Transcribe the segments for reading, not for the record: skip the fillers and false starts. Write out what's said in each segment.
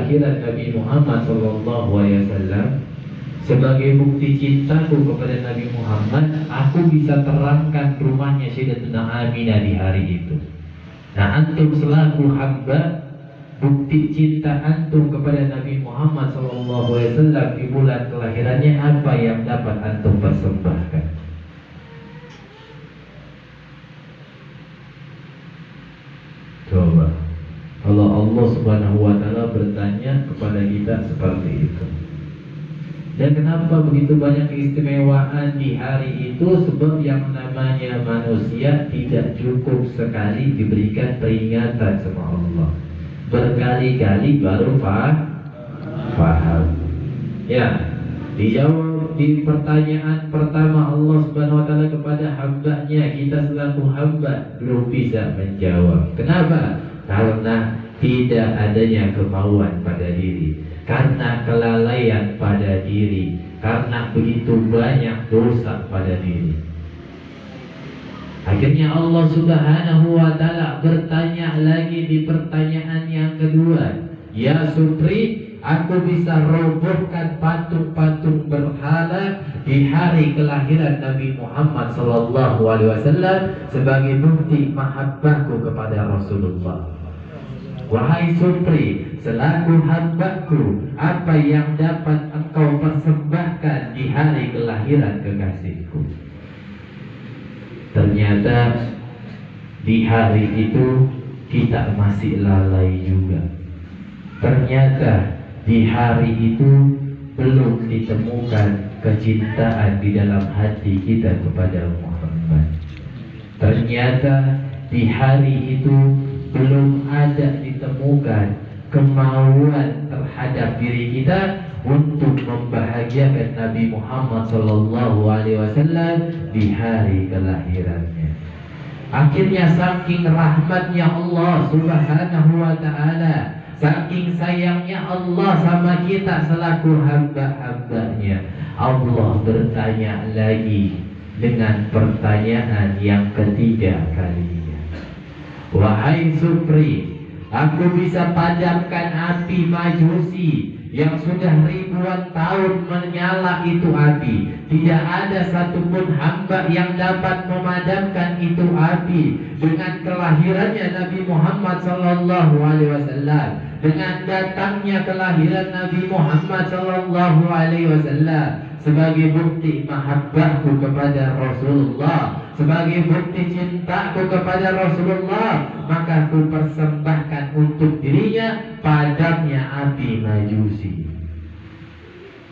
kelahiran Nabi Muhammad SAW, sebagai bukti cintaku kepada Nabi Muhammad, aku bisa terangkan rumahnya Sayyidatuna Aminah di hari itu. Nah, antum selaku hamba, bukti cinta antum kepada Nabi Muhammad SAW di bulan kelahirannya, apa yang dapat antum persembahkan? Coba, kalau Allah Subhanahu wa Ta'ala bertanya kepada kita seperti itu. Dan kenapa begitu banyak keistimewaan di hari itu? Sebab yang namanya manusia tidak cukup sekali diberikan peringatan sama Allah, berkali-kali baru paham. Ya, dijawab di pertanyaan pertama Allah Subhanahu wa Ta'ala kepada hambanya, kita selaku hamba belum bisa menjawab. Kenapa? Karena tidak adanya kemauan pada diri, karena kelalaian pada diri, karena begitu banyak dosa pada diri. Akhirnya Allah Subhanahu wa Ta'ala bertanya lagi di pertanyaan yang kedua, ya Supri, aku bisa robohkan patung-patung berhala di hari kelahiran Nabi Muhammad SAW sebagai bukti mahabbahku kepada Rasulullah. Wahai Supri, selaku hambaku, apa yang dapat engkau persembahkan di hari kelahiran kekasihku? Ternyata di hari itu kita masih lalai juga. Ternyata di hari itu belum ditemukan kecintaan di dalam hati kita kepada Muhammad. Ternyata di hari itu belum ada ditemukan kemauan terhadap diri kita untuk membahagiakan Nabi Muhammad SAW di hari kelahirannya. Akhirnya saking rahmatnya Allah Subhanahu wa Ta'ala, saking sayangnya Allah sama kita selaku hamba-hambanya, Allah bertanya lagi dengan pertanyaan yang ketiga kalinya. Wahai Supri, aku bisa padamkan api Majusi yang sudah ribuan tahun menyala itu api. Tidak ada satupun hamba yang dapat memadamkan itu api. Dengan kelahirannya Nabi Muhammad SAW, dengan datangnya kelahiran Nabi Muhammad SAW sebagai bukti mahabbahku kepada Rasulullah, sebagai bukti cintaku kepada Rasulullah, maka aku persembahkan untuk dirinya padamnya api Majusi.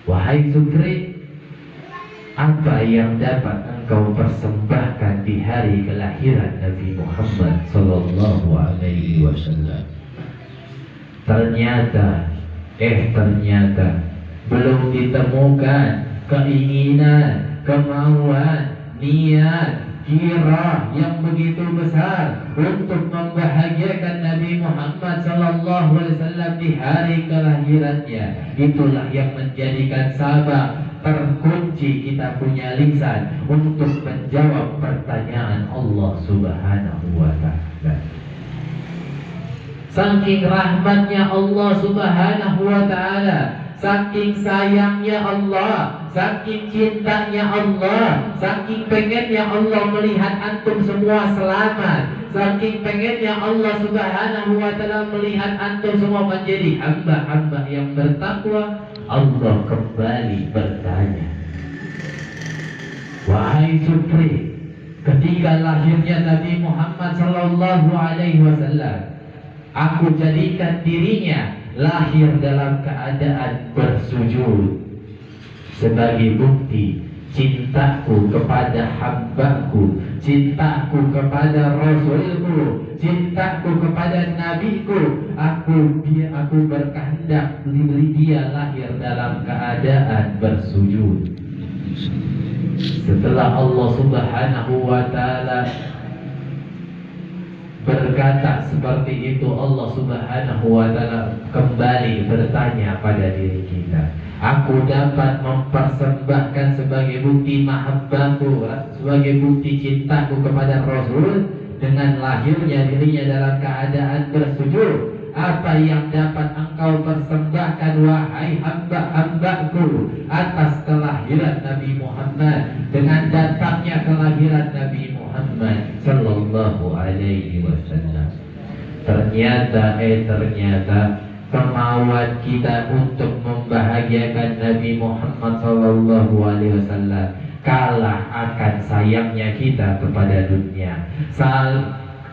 Wahai Supri, apa yang dapat engkau persembahkan di hari kelahiran Nabi Muhammad SAW? Ternyata belum ditemukan keinginan, kemauan, niat, kira yang begitu besar untuk membahagiakan Nabi Muhammad SAW di hari kelahirannya. Itulah yang menjadikan sabab terkunci kita punya lisan untuk menjawab pertanyaan Allah Subhanahu wa Ta'ala. Saking rahmatnya Allah Subhanahu wa Ta'ala, saking sayangnya Allah, saking cintanya Allah, saking pengennya Allah melihat antum semua selamat, saking pengennya Allah Subhanahu wa Ta'ala melihat antum semua menjadi hamba-hamba yang bertakwa, Allah kembali bertanya, wahai Supri, ketika lahirnya Nabi Muhammad SAW, aku jadikan dirinya lahir dalam keadaan bersujud sebagai bukti cintaku kepada hambaku, cintaku kepada Rasulku, cintaku kepada Nabiku. Aku berkehendak dia lahir dalam keadaan bersujud. Setelah Allah Subhanahu wa Ta'ala berkata seperti itu, Allah Subhanahu wa Ta'ala kembali bertanya pada diri kita, aku dapat mempersembahkan sebagai bukti mahabbahku, sebagai bukti cintaku kepada Rasul dengan lahirnya dirinya dalam keadaan bersujud. apa yang dapat engkau persembahkan wahai hamba-hambaku atas kelahiran Nabi Muhammad, dengan datangnya kelahiran Nabi Muhammad sallallahu alaihi wasallam. Ternyata kemauan kita untuk membahagiakan Nabi Muhammad sallallahu alaihi wasallam kalah akan sayangnya kita kepada dunia,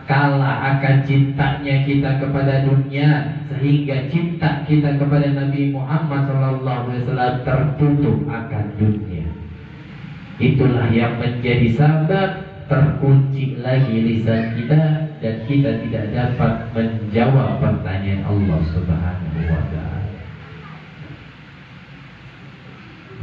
kalah akan cintanya kita kepada dunia, sehingga cinta kita kepada Nabi Muhammad SAW tertutup akan dunia. Itulah yang menjadi sebab terkunci lagi lisan kita dan kita tidak dapat menjawab pertanyaan Allah Subhanahu wa Ta'ala.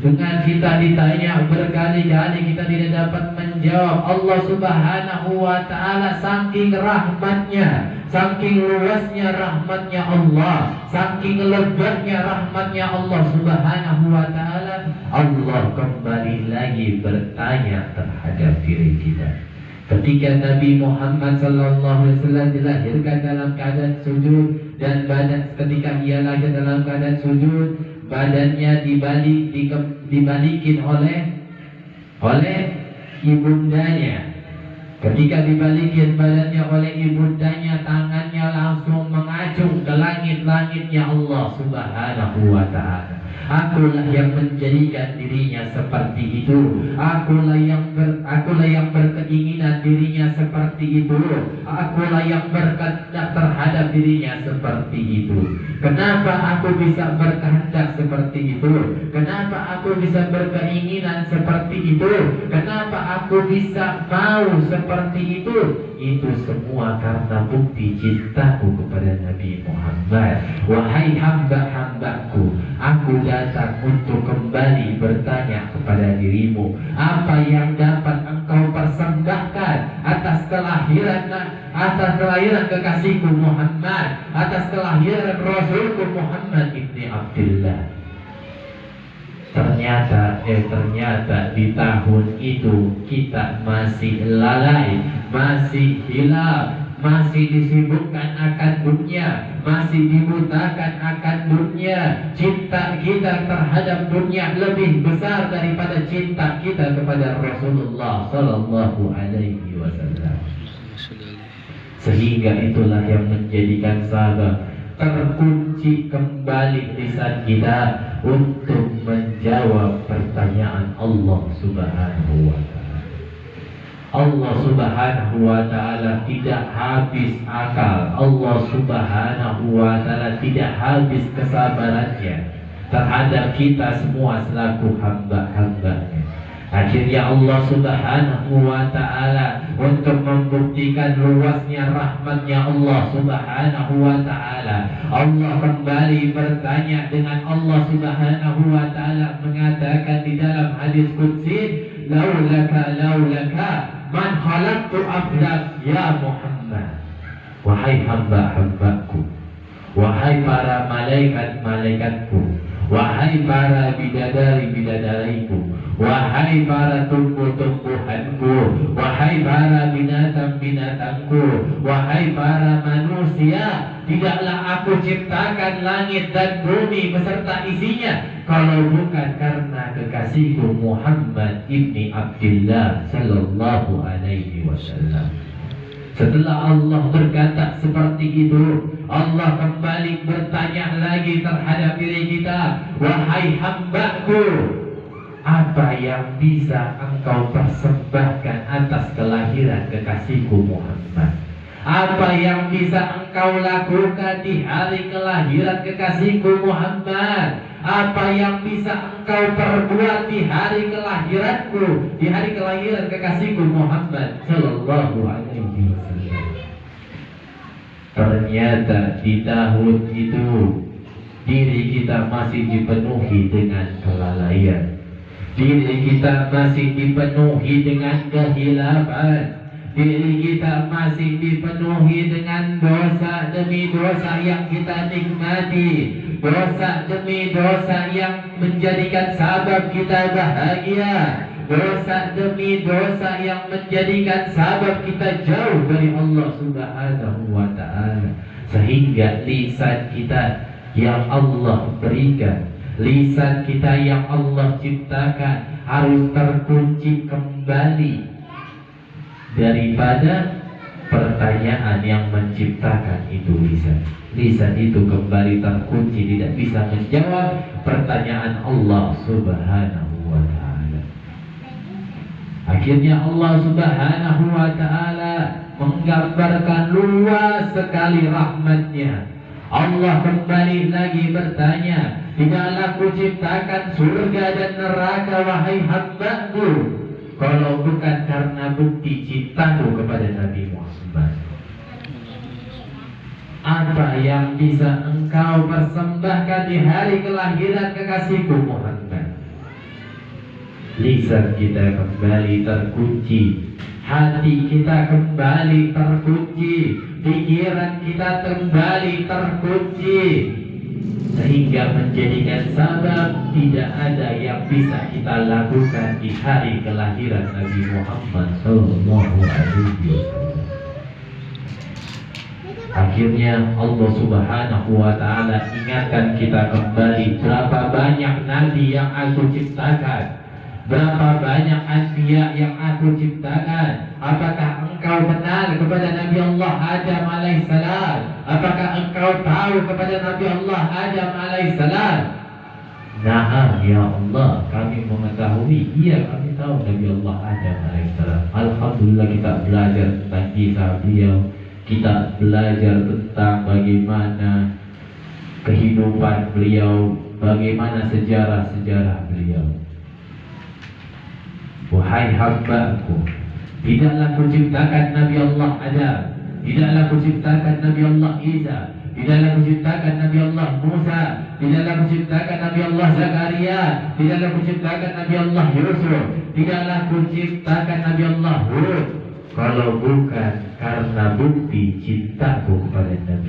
Dengan kita ditanya berkali-kali kita tidak dapat menjawab. Allah Subhanahu wa Ta'ala saking rahmatnya, saking luasnya rahmatnya Allah, saking lebarnya rahmatnya Allah Subhanahu wa Ta'ala, Allah kembali lagi bertanya terhadap diri kita. Ketika Nabi Muhammad sallallahu alaihi wasallam dilahirkan dalam keadaan sujud, dan ketika ia lahir dalam keadaan sujud, badannya dibalikin oleh ibundanya. Ketika dibalikin badannya oleh ibundanya, tangannya langsung mengacung ke langit-langitnya Allah Subhanahu wa Ta'ala. Akulah yang menjadikan dirinya seperti itu. Akulah yang berkeinginan dirinya seperti itu. Akulah yang berkehendak terhadap dirinya seperti itu. Kenapa aku bisa berkehendak seperti itu? Kenapa aku bisa berkeinginan seperti itu? Kenapa aku bisa mau seperti itu? Itu semua karena bukti cintaku kepada Nabi Muhammad. Wahai hamba-hambaku, aku datang untuk kembali bertanya kepada dirimu, apa yang dapat engkau persembahkan atas kelahiran kekasihku Muhammad, atas kelahiran Rasulku Muhammad ibni Abdullah. Ternyata di tahun itu kita masih lalai, masih hilaf, masih disibukkan akan dunia, masih dibutakan akan dunia. Cinta kita terhadap dunia lebih besar daripada cinta kita kepada Rasulullah sallallahu alaihi wasallam. Sehingga itulah yang menjadikan sahabat terkunci kembali lisan kita untuk menjawab pertanyaan Allah Subhanahu wa Ta'ala. Allah Subhanahu wa Ta'ala tidak habis akal. Allah Subhanahu wa Ta'ala tidak habis kesabarannya terhadap kita semua selaku hamba-hambanya. Akhirnya Allah Subhanahu wa Ta'ala untuk membuktikan luasnya rahmatnya Allah Subhanahu wa Ta'ala, Allah kembali bertanya dengan Allah Subhanahu wa Ta'ala mengatakan di dalam hadis qudsi, laulaka man khalaqtu aflak ya Muhammad. Wahai hamba-hambaku, wahai para malaikat-malaikatku, wahai para bidadari-bidadariku, wahai para tumbuh-tumbuhanku, wahai para binatang-binatangku, wahai para manusia, tidaklah aku ciptakan langit dan bumi beserta isinya kalau bukan karena kekasihku Muhammad ibni Abdullah sallallahu alaihi wasallam. Setelah Allah berkata seperti itu, Allah kembali bertanya lagi terhadap diri kita, wahai hambaku, apa yang bisa engkau persembahkan atas kelahiran kekasihku Muhammad? Apa yang bisa engkau lakukan di hari kelahiran kekasihku Muhammad? Apa yang bisa engkau perbuat di hari kelahiranku, di hari kelahiran kekasihku Muhammad sallallahu alaihi wasallam? Ternyata di tahun itu diri kita masih dipenuhi dengan kelalaian. Diri kita masih dipenuhi dengan kehilafan. Diri kita masih dipenuhi dengan dosa demi dosa yang kita nikmati, dosa demi dosa yang menjadikan sabab kita bahagia, dosa demi dosa yang menjadikan sabab kita jauh dari Allah Subhanahu wa Ta'ala. Sehingga lisan kita yang Allah berikan, lisan kita yang Allah ciptakan harus terkunci kembali daripada pertanyaan yang menciptakan itu lisan. Lisan itu kembali terkunci, tidak bisa menjawab pertanyaan Allah Subhanahu wa ta'ala. Akhirnya Allah Subhanahu wa ta'ala menggambarkan luas sekali rahmatnya. Allah kembali lagi bertanya, tidaklah kuciptakan surga dan neraka wahai hamba-Ku, kalau bukan karena bukti cintaku kepada Nabi Muhammad. Apa yang bisa engkau persembahkan di hari kelahiran kekasihku Muhammad? Lisan kita kembali terkunci, hati kita kembali terkunci, pikiran kita kembali terkunci, sehingga menjadikan sabab tidak ada yang bisa kita lakukan di hari kelahiran Nabi Muhammad Sallallahu Alaihi Wasallam. Akhirnya Allah Subhanahu wa ta'ala ingatkan kita kembali, berapa banyak nabi yang aku ciptakan, berapa banyak anbiya yang aku ciptakan. Apakah engkau kenal kepada Nabi Allah Adam alaihissalam? Apakah engkau tahu kepada Nabi Allah Adam alaihissalam? Nah, ya Allah, kami mengetahui. Iya, kami tahu Nabi Allah Adam alaihissalam. Alhamdulillah kita belajar tentang kisah beliau. Kita belajar tentang bagaimana kehidupan beliau, bagaimana sejarah-sejarah beliau. Wahai hamba-Ku, tidaklah kuciptakan Nabi Allah Adam, tidaklah kuciptakan Nabi Allah Isa, tidaklah kuciptakan Nabi Allah Musa, tidaklah kuciptakan Nabi Allah Zakaria, tidaklah kuciptakan Nabi Allah Yusuf, tidaklah kuciptakan Nabi Allah Hud, kalau bukan karena bukti cintaku kepada Nabi